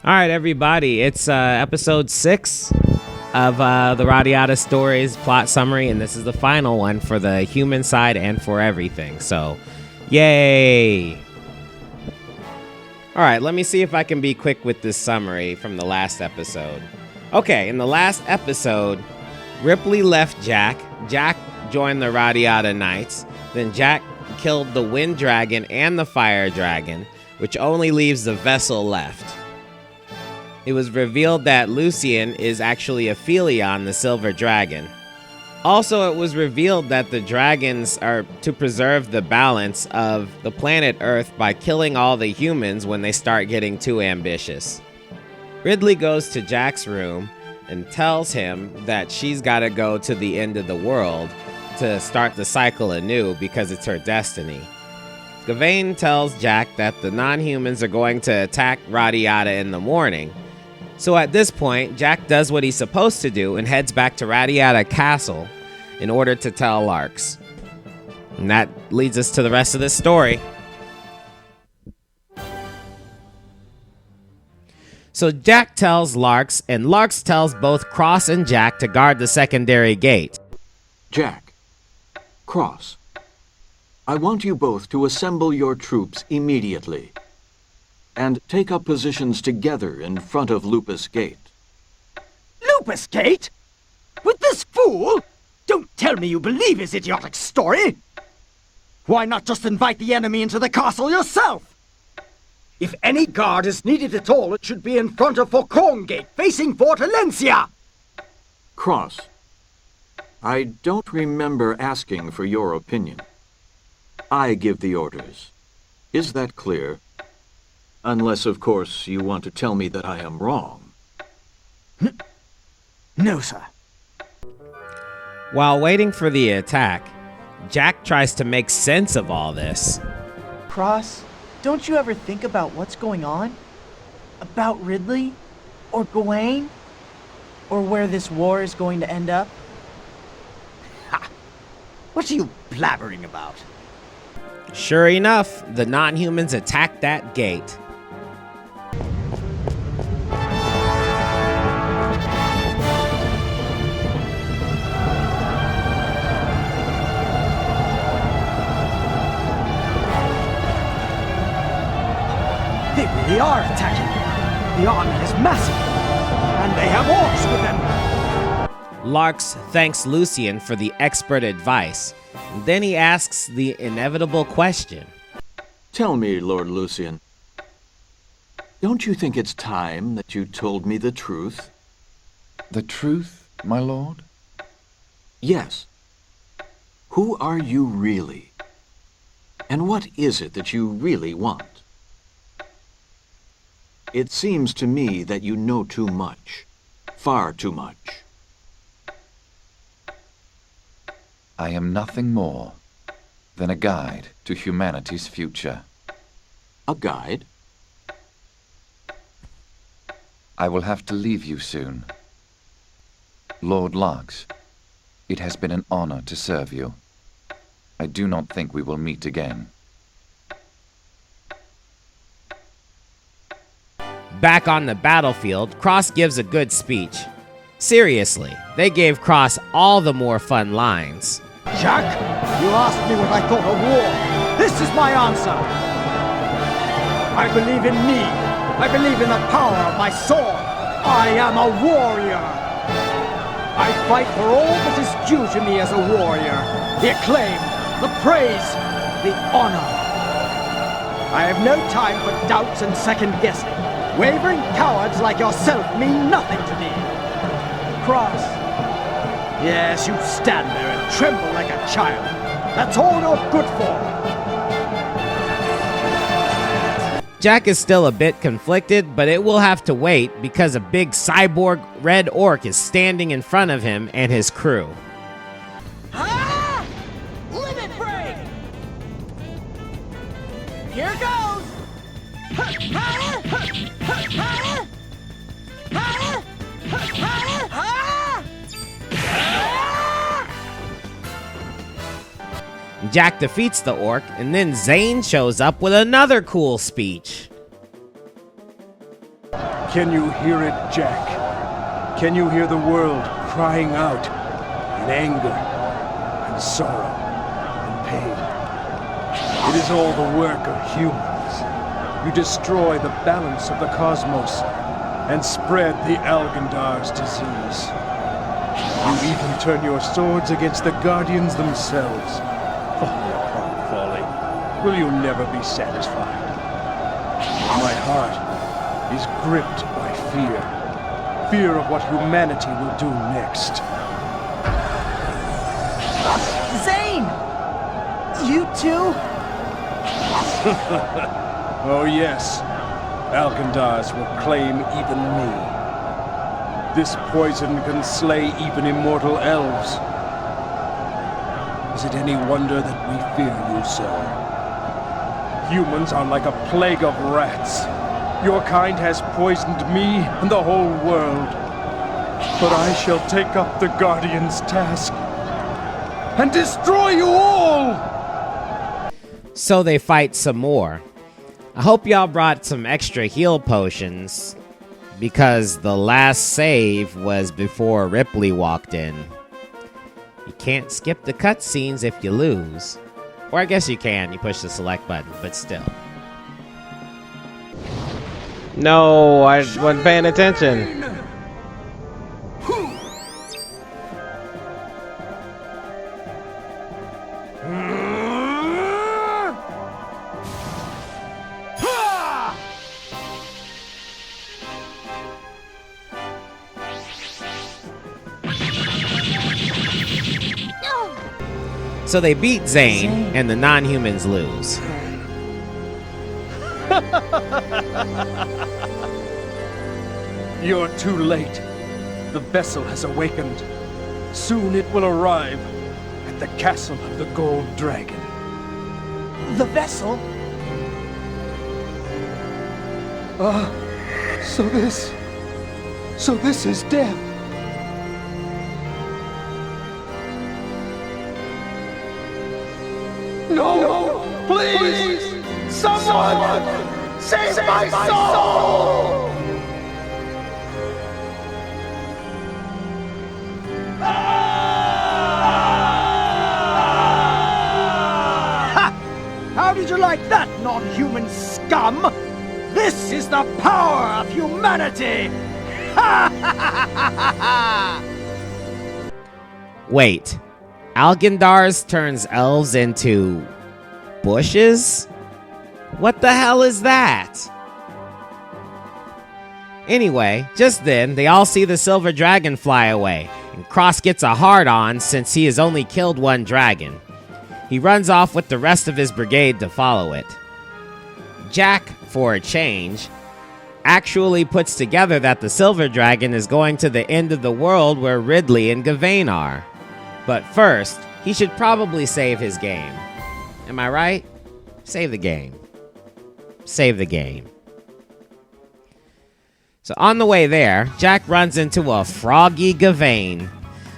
All right, everybody, it's episode 6 of the Radiata Stories plot summary, and this is the final one for the human side and for everything. So, yay! All right, let me see if I can be quick with this summary from the last episode. Okay, in the last episode, Ripley left Jack. Jack joined the Radiata Knights. Then Jack killed the Wind Dragon and the Fire Dragon, which only leaves the vessel left. It was revealed that Lucian is actually Aphelion, the Silver Dragon. Also, it was revealed that the dragons are to preserve the balance of the planet Earth by killing all the humans when they start getting too ambitious. Ridley goes to Jack's room and tells him that she's got to go to the end of the world to start the cycle anew because it's her destiny. Gawain tells Jack that the non-humans are going to attack Radiata in the morning. So at this point, Jack does what he's supposed to do and heads back to Radiata Castle in order to tell Larks. And that leads us to the rest of this story. So Jack tells Larks, and Larks tells both Cross and Jack to guard the secondary gate. Jack, Cross, I want you both to assemble your troops immediately and take up positions together in front of Lupus Gate. Lupus Gate? With this fool? Don't tell me you believe his idiotic story! Why not just invite the enemy into the castle yourself? If any guard is needed at all, it should be in front of Faucon Gate, facing Fort Alencia! Cross, I don't remember asking for your opinion. I give the orders. Is that clear? Unless, of course, you want to tell me that I am wrong. No, sir. While waiting for the attack, Jack tries to make sense of all this. Cross, don't you ever think about what's going on? About Ridley? Or Gawain? Or where this war is going to end up? Ha! What are you blabbering about? Sure enough, the non-humans attack that gate. They really are attacking. The army is massive, and they have orcs with them. Larks thanks Lucian for the expert advice. Then he asks the inevitable question. Tell me, Lord Lucian, don't you think it's time that you told me the truth? The truth, my lord? Yes. Who are you really? And what is it that you really want? It seems to me that you know too much. Far too much. I am nothing more than a guide to humanity's future. A guide? I will have to leave you soon. Lord Larks, it has been an honor to serve you. I do not think we will meet again. Back on the battlefield, Cross gives a good speech. Seriously, they gave Cross all the more fun lines. Jack, you asked me what I thought of war. This is my answer. I believe in me. I believe in the power of my sword. I am a warrior. I fight for all that is due to me as a warrior. The acclaim, the praise, the honor. I have no time for doubts and second guessing. Wavering cowards like yourself mean nothing to me. Cross. Yes, you stand there and tremble like a child. That's all you're good for. Jack is still a bit conflicted, but it will have to wait because a big cyborg red orc is standing in front of him and his crew. Ah! Limit break! Here goes! Jack defeats the orc, and then Zane shows up with another cool speech. Can you hear it, Jack? Can you hear the world crying out in anger and sorrow and pain? It is all the work of humans. You destroy the balance of the cosmos and spread the Algendar's disease. You even turn your swords against the Guardians themselves. Folly upon folly. Will you never be satisfied? My heart is gripped by fear. Fear of what humanity will do next. Zane! You too? Oh yes. Alcandars will claim even me. This poison can slay even immortal elves. Is it any wonder that we fear you so? Humans are like a plague of rats. Your kind has poisoned me and the whole world. But I shall take up the Guardian's task and destroy you all! So they fight some more. I hope y'all brought some extra heal potions, because the last save was before Ripley walked in. You can't skip the cutscenes if you lose. Or I guess you can, you push the select button, but still. No, I wasn't paying attention. So they beat Zane, and the non-humans lose. You're too late. The vessel has awakened. Soon it will arrive at the castle of the Gold Dragon. The vessel? So this is death. No! Please! Someone! Save my soul! Ha! How did you like that, non-human scum? This is the power of humanity! Wait, Algandars turns elves into bushes? What the hell is that? Anyway, just then, they all see the silver dragon fly away, and Cross gets a hard-on since he has only killed one dragon. He runs off with the rest of his brigade to follow it. Jack, for a change, actually puts together that the silver dragon is going to the end of the world where Ridley and Gawain are. But first, he should probably save his game. Am I right? Save the game. Save the game. So on the way there, Jack runs into a froggy Gawain.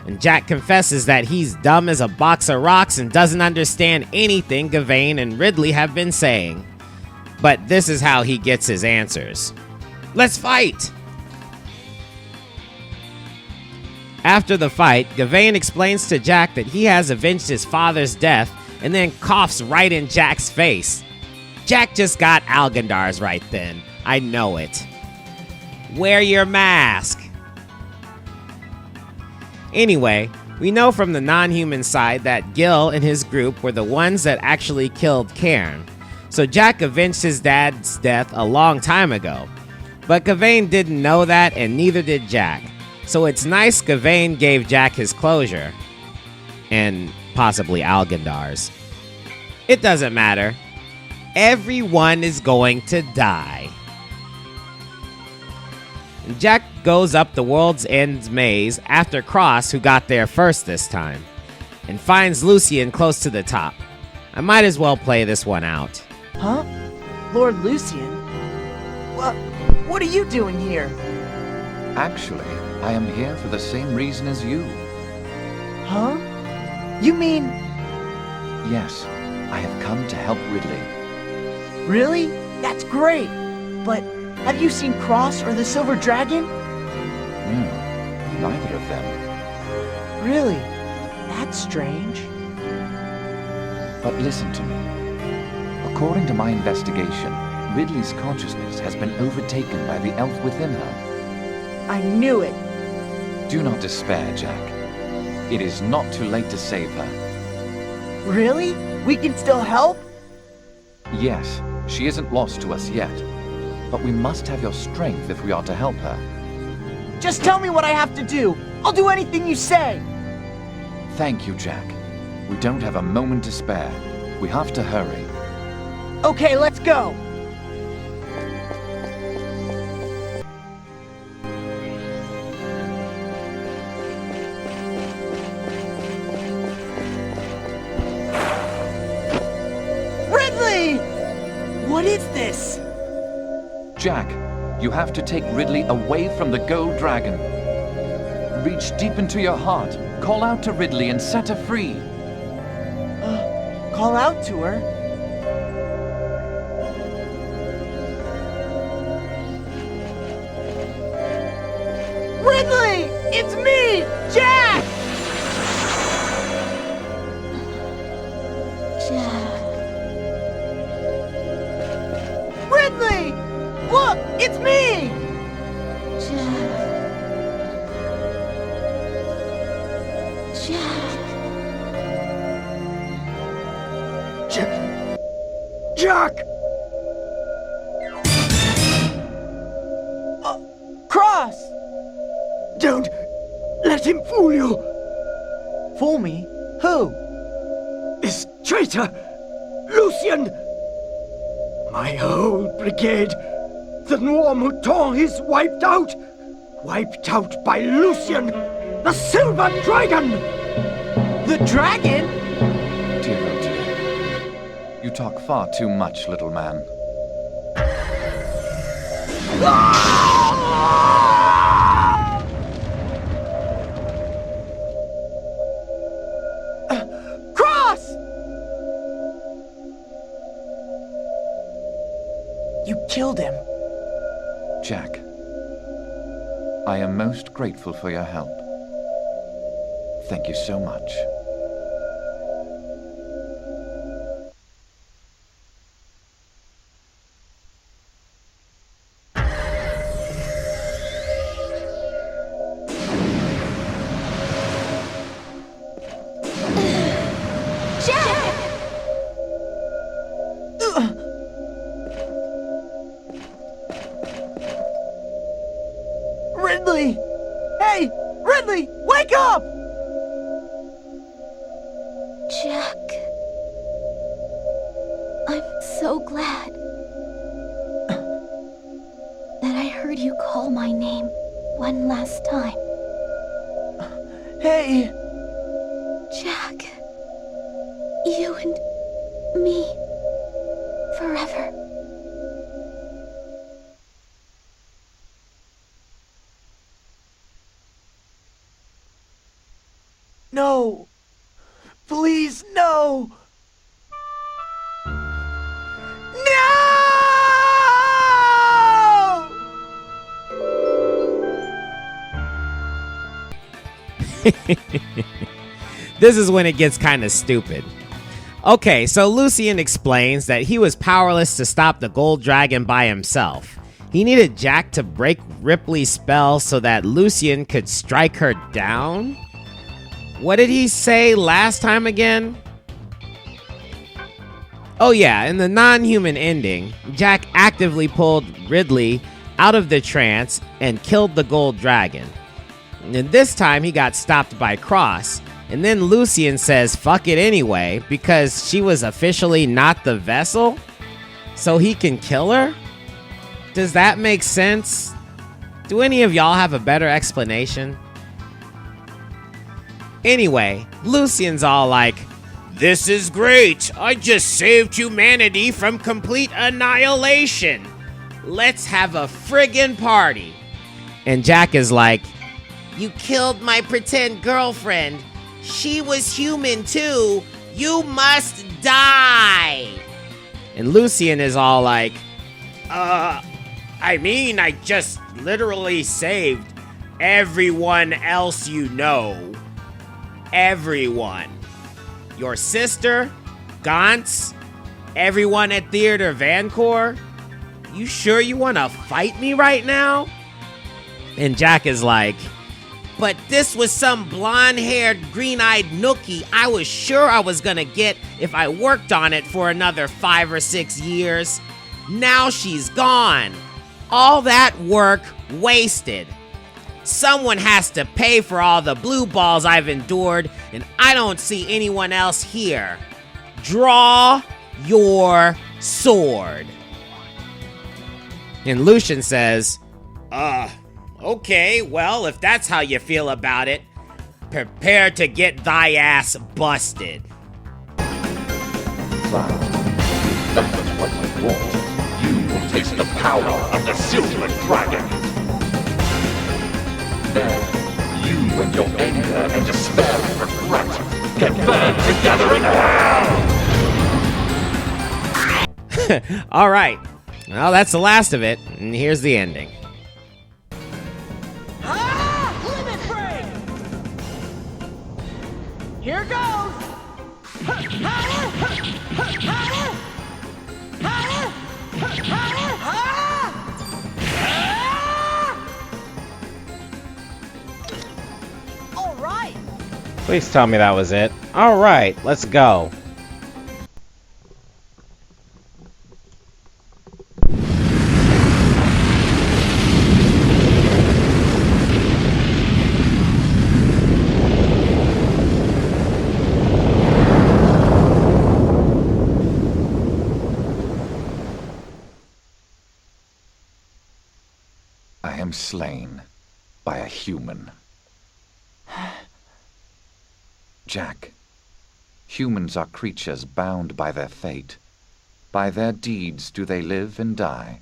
And Jack confesses that he's dumb as a box of rocks and doesn't understand anything Gawain and Ridley have been saying. But this is how he gets his answers. Let's fight! After the fight, Gawain explains to Jack that he has avenged his father's death and then coughs right in Jack's face. Jack just got Algandars right then. I know it. Wear your mask! Anyway, we know from the non-human side that Gil and his group were the ones that actually killed Cairn. So Jack avenged his dad's death a long time ago. But Gawain didn't know that, and neither did Jack. So it's nice Gawain gave Jack his closure. And possibly Algandar's. It doesn't matter. Everyone is going to die. Jack goes up the World's End maze after Cross, who got there first this time, and finds Lucian close to the top. I might as well play this one out. Huh? Lord Lucian? What are you doing here? Actually, I am here for the same reason as you. Huh? You mean... Yes, I have come to help Ridley. Really? That's great. But Have you seen Cross or the Silver Dragon? Neither of them. Really? That's strange. But listen to me. According to my investigation, Ridley's consciousness has been overtaken by the elf within her. I knew it. Do not despair, Jack. It is not too late to save her. Really? We can still help? Yes, she isn't lost to us yet. But we must have your strength if we are to help her. Just tell me what I have to do. I'll do anything you say. Thank you, Jack. We don't have a moment to spare. We have to hurry. Okay, let's go. Ridley! What is this? Jack, you have to take Ridley away from the gold dragon. Reach deep into your heart, call out to Ridley and set her free. Call out to her? Ridley! It's me, Jack! Jack. Ridley! Look, it's me! Jack. Jack! Cross! Don't let him fool you! Fool me? Who? This traitor, Lucien! My whole brigade, the Noir Mouton, is wiped out! Wiped out by Lucien, the Silver Dragon! The dragon? Dear oh dear. You talk far too much, little man. Cross! You killed him. Jack, I am most grateful for your help. Thank you so much. Ridley! Hey! Ridley! Wake up! Jack. I'm so glad that I heard you call my name one last time. Hey! Jack. You and me. Forever. No! Please, no! No! This is when it gets kind of stupid. Okay, so Lucien explains that he was powerless to stop the gold dragon by himself. He needed Jack to break Ripley's spell so that Lucien could strike her down? What did he say last time again? Oh yeah, in the non-human ending, Jack actively pulled Ridley out of the trance and killed the gold dragon. And this time he got stopped by Cross, and then Lucien says fuck it anyway because she was officially not the vessel? So he can kill her? Does that make sense? Do any of y'all have a better explanation? Anyway, Lucien's all like, "This is great! I just saved humanity from complete annihilation! Let's have a friggin' party!" And Jack is like, "You killed my pretend girlfriend. She was human too. You must die!" And Lucien is all like, I mean, I just literally saved everyone else you know. Everyone. Your sister, Gantz, everyone at Theater Vancour. You sure you want to fight me right now? And Jack is like, but this was some blonde-haired, green-eyed nookie I was sure I was gonna get if I worked on it for another 5 or 6 years. Now she's gone. All that work wasted. Someone has to pay for all the blue balls I've endured, and I don't see anyone else here. Draw your sword. And Lucian says, okay, well, if that's how you feel about it, prepare to get thy ass busted. That was what we want. You will taste the power of the Silver Dragon. Then, you and your anger and despair and regret can burn together in hell! All right. Well, that's the last of it, and here's the ending. Limit break! Here goes! All right! Please tell me that was it. All right, let's go. I am slain by a human. Jack, humans are creatures bound by their fate. By their deeds do they live and die.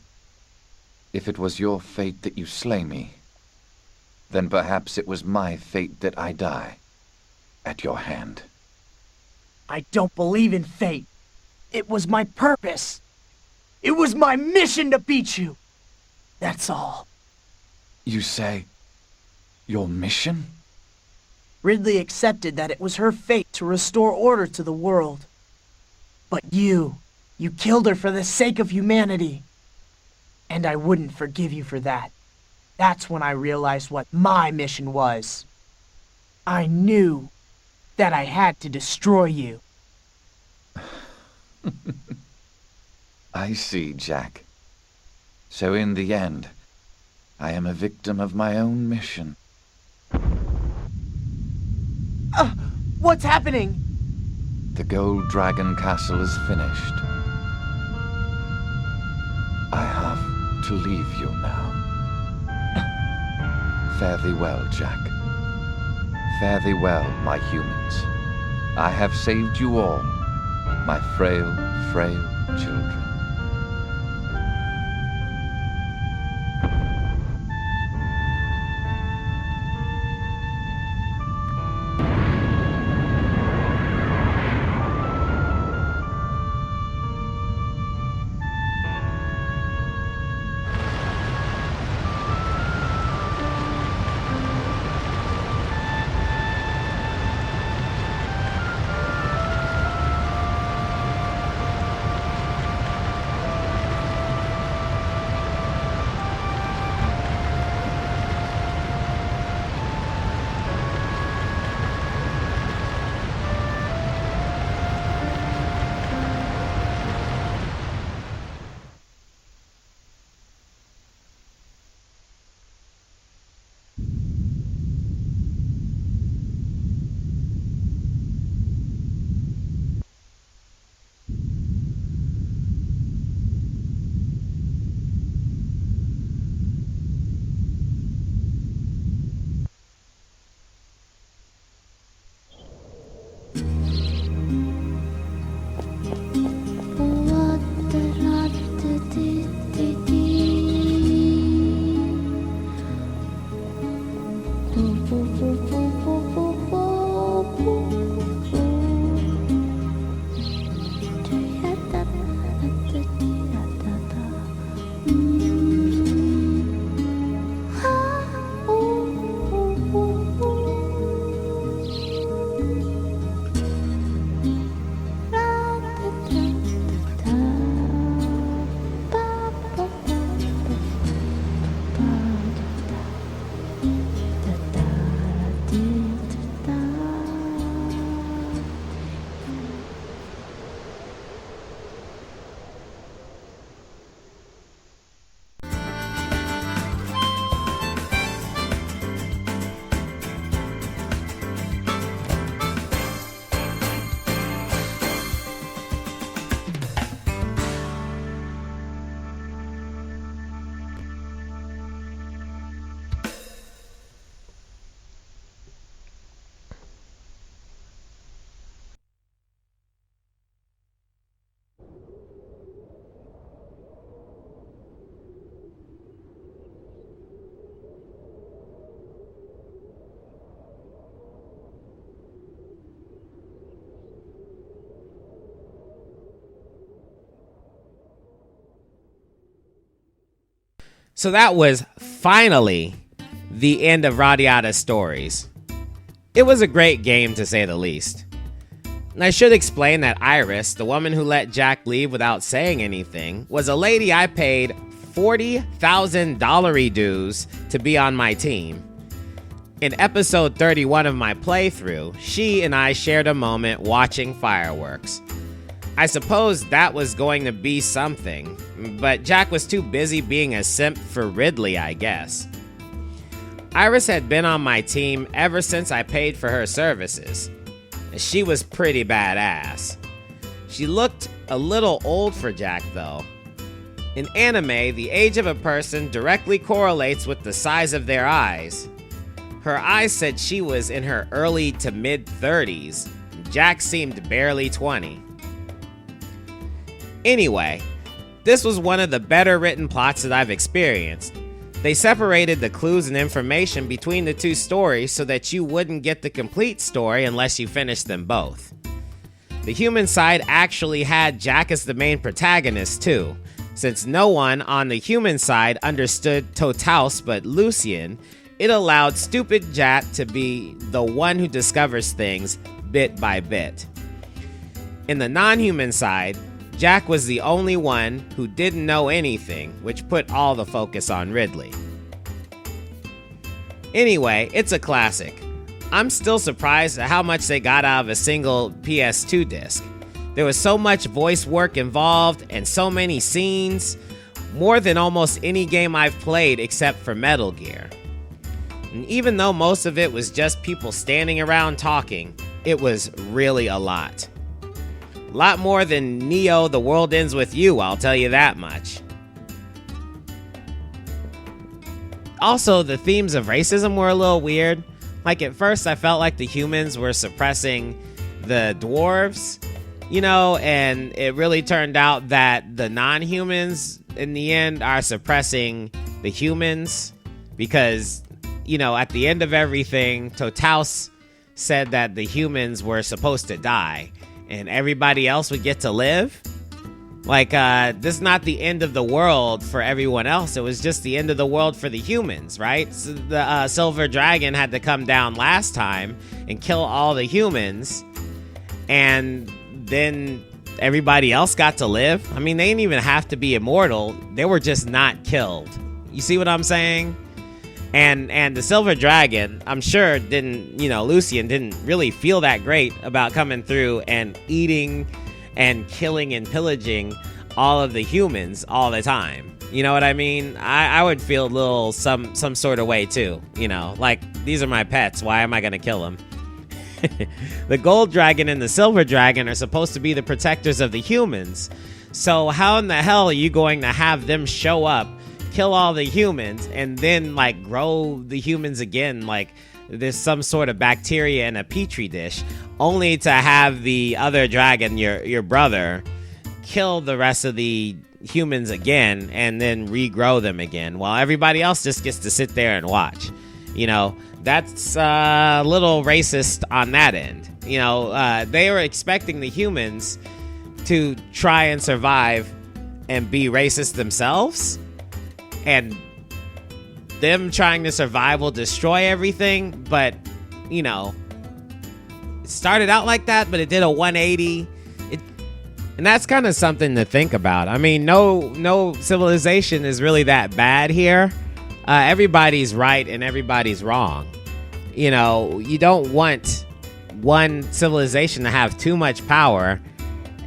If it was your fate that you slay me, then perhaps it was my fate that I die at your hand. I don't believe in fate. It was my purpose. It was my mission to beat you. That's all. You say, your mission? Ridley accepted that it was her fate to restore order to the world. But you killed her for the sake of humanity. And I wouldn't forgive you for that. That's when I realized what my mission was. I knew that I had to destroy you. I see, Jack. So in the end, I am a victim of my own mission. What's happening? The Gold Dragon Castle is finished. I have to leave you now. Fare thee well, Jack. Fare thee well, my humans. I have saved you all, my frail children. So that was finally the end of Radiata Stories. It was a great game, to say the least. And I should explain that Iris, the woman who let Jack leave without saying anything, was a lady I paid $40,000 dues to be on my team. In episode 31 of my playthrough, she and I shared a moment watching fireworks. I suppose that was going to be something, but Jack was too busy being a simp for Ridley, I guess. Iris had been on my team ever since I paid for her services. She was pretty badass. She looked a little old for Jack, though. In anime, the age of a person directly correlates with the size of their eyes. Her eyes said she was in her early to mid-30s. Jack seemed barely 20. Anyway, this was one of the better written plots that I've experienced. They separated the clues and information between the two stories so that you wouldn't get the complete story unless you finished them both. The human side actually had Jack as the main protagonist too, since no one on the human side understood Totaus but Lucian. It allowed stupid Jack to be the one who discovers things bit by bit. In the non-human side, Jack was the only one who didn't know anything, which put all the focus on Ridley. Anyway, it's a classic. I'm still surprised at how much they got out of a single PS2 disc. There was so much voice work involved and so many scenes, more than almost any game I've played except for Metal Gear. And even though most of it was just people standing around talking, it was really a lot. A lot more than Neo The World Ends With You, I'll tell you that much. Also, the themes of racism were a little weird. Like, at first I felt like the humans were suppressing the dwarves, and it really turned out that the non-humans in the end are suppressing the humans because, at the end of everything, Totaus said that the humans were supposed to die and everybody else would get to live. Like, this is not the end of the world for everyone else. It was just the end of the world for the humans, right? So the Silver Dragon had to come down last time and kill all the humans. And then everybody else got to live. I mean, they didn't even have to be immortal. They were just not killed. You see what I'm saying? And the Silver Dragon, I'm sure Lucian didn't really feel that great about coming through and eating and killing and pillaging all of the humans all the time. You know what I mean? I would feel a little some sort of way too. Like, these are my pets. Why am I going to kill them? The Gold Dragon and the Silver Dragon are supposed to be the protectors of the humans. So how in the hell are you going to have them show up, kill all the humans, and then, like, grow the humans again like there's some sort of bacteria in a petri dish, only to have the other dragon, your brother, kill the rest of the humans again and then regrow them again while everybody else just gets to sit there and watch? That's a little racist on that end. They were expecting the humans to try and survive and be racist themselves, and them trying to survive will destroy everything. But, it started out like that, but it did a 180. And that's kind of something to think about. I mean, no civilization is really that bad here. Everybody's right and everybody's wrong. You don't want one civilization to have too much power,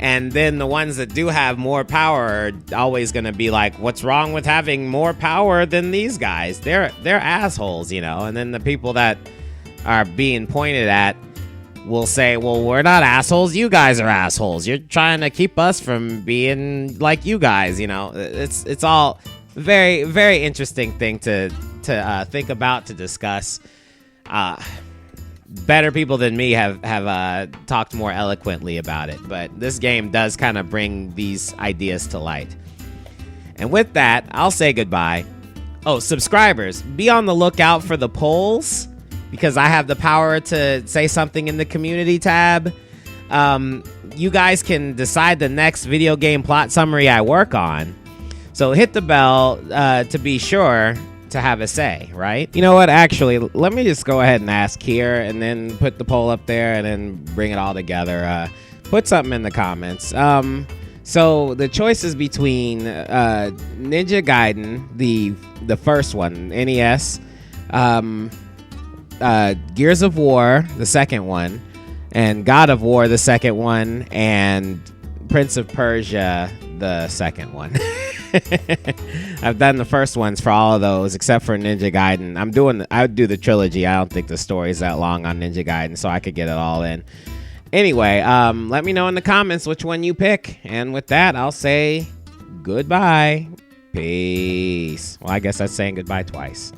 and then the ones that do have more power are always going to be like, what's wrong with having more power than these guys? They're assholes, and then the people that are being pointed at will say, well, we're not assholes, you guys are assholes. You're trying to keep us from being like you guys. It's all very, very interesting thing to think about, to discuss. Better people than me have talked more eloquently about it, but this game does kind of bring these ideas to light. And with that, I'll say goodbye. Oh, subscribers, be on the lookout for the polls, because I have the power to say something in the community tab. You guys can decide the next video game plot summary I work on. So hit the bell to be sure to have a say, right? You know what? Actually, let me just go ahead and ask here and then put the poll up there and then bring it all together. Put something in the comments. So the choices between Ninja Gaiden, the first one, NES, Gears of War, the second one, and God of War, the second one, and Prince of Persia, the second one. I've done the first ones for all of those except for Ninja Gaiden. I would do the trilogy. I don't think the story's that long on Ninja Gaiden, so I could get it all in. Anyway, let me know in the comments which one you pick. And with that, I'll say goodbye. Peace. Well, I guess that's saying goodbye twice.